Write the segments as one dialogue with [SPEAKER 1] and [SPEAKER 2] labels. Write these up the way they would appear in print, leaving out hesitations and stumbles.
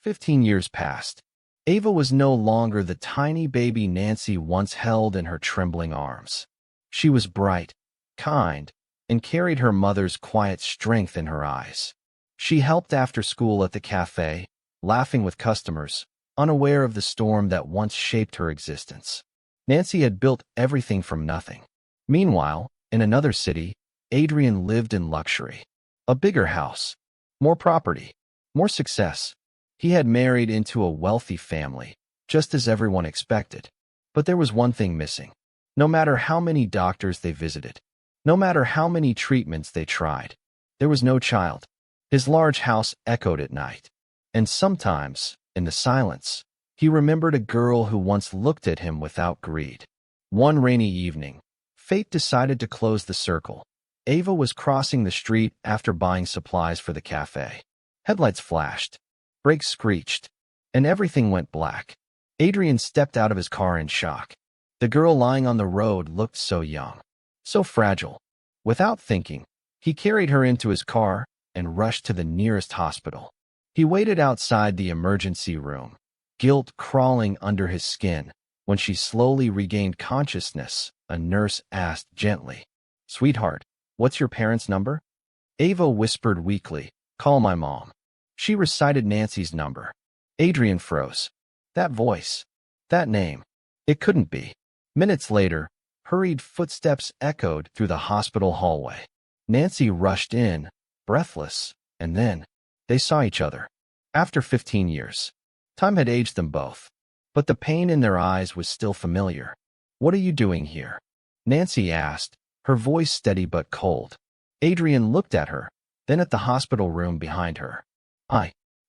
[SPEAKER 1] 15 years passed. Ava was no longer the tiny baby Nancy once held in her trembling arms. She was bright, kind, and carried her mother's quiet strength in her eyes. She helped after school at the cafe, laughing with customers, unaware of the storm that once shaped her existence. Nancy had built everything from nothing. Meanwhile, in another city, Adrian lived in luxury. A bigger house, more property, more success. He had married into a wealthy family, just as everyone expected. But there was one thing missing. No matter how many doctors they visited, no matter how many treatments they tried, there was no child. His large house echoed at night. And sometimes, in the silence, he remembered a girl who once looked at him without greed. One rainy evening, fate decided to close the circle. Ava was crossing the street after buying supplies for the cafe. Headlights flashed, brakes screeched, and everything went black. Adrian stepped out of his car in shock. The girl lying on the road looked so young, so fragile. Without thinking, he carried her into his car and rushed to the nearest hospital. He waited outside the emergency room, guilt crawling under his skin. When she slowly regained consciousness, a nurse asked gently, "Sweetheart, what's your parents' number?" Ava whispered weakly, "Call my mom." She recited Nancy's number. Adrian froze. That voice, that name, it couldn't be. Minutes later, hurried footsteps echoed through the hospital hallway. Nancy rushed in, breathless, and then they saw each other. After 15 years. Time had aged them both, but the pain in their eyes was still familiar. "What are you doing here?" Nancy asked, her voice steady but cold. Adrian looked at her, then at the hospital room behind her.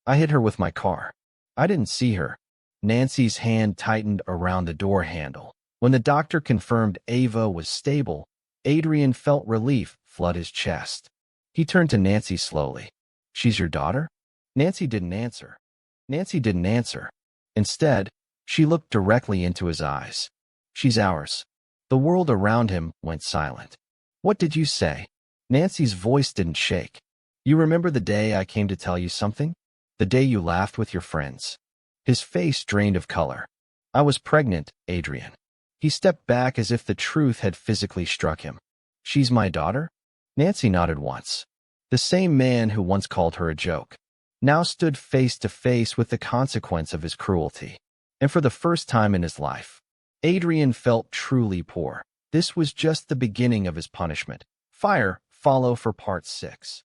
[SPEAKER 1] I hit her with my car. I didn't see her." Nancy's hand tightened around the door handle. When the doctor confirmed Ava was stable, Adrian felt relief flood his chest. He turned to Nancy slowly. "She's your daughter?" Nancy didn't answer. Instead, she looked directly into his eyes. "She's ours." The world around him went silent. "What did you say?" Nancy's voice didn't shake. "You remember the day I came to tell you something? The day you laughed with your friends?" His face drained of color. "I was pregnant, Adrian." He stepped back as if the truth had physically struck him. "She's my daughter?" Nancy nodded once. The same man who once called her a joke now stood face to face with the consequence of his cruelty. And for the first time in his life, Adrian felt truly poor. This was just the beginning of his punishment. Follow for part 6.